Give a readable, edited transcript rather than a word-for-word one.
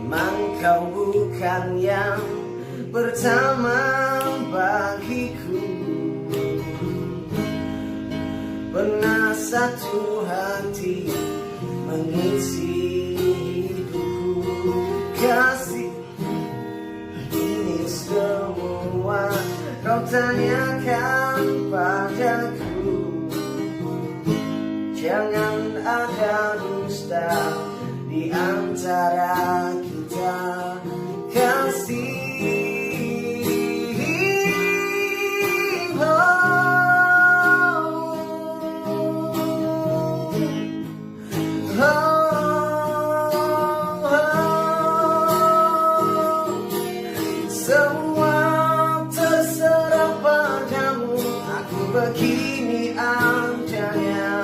Memang kau bukan yang pertama bagiku. Pernah satu hati mengisi hidupku. Kasih ini semua kau tanyakan padaku. Jangan ada dusta di antara kita. Kasih semua terserah padamu. Aku begini adanya.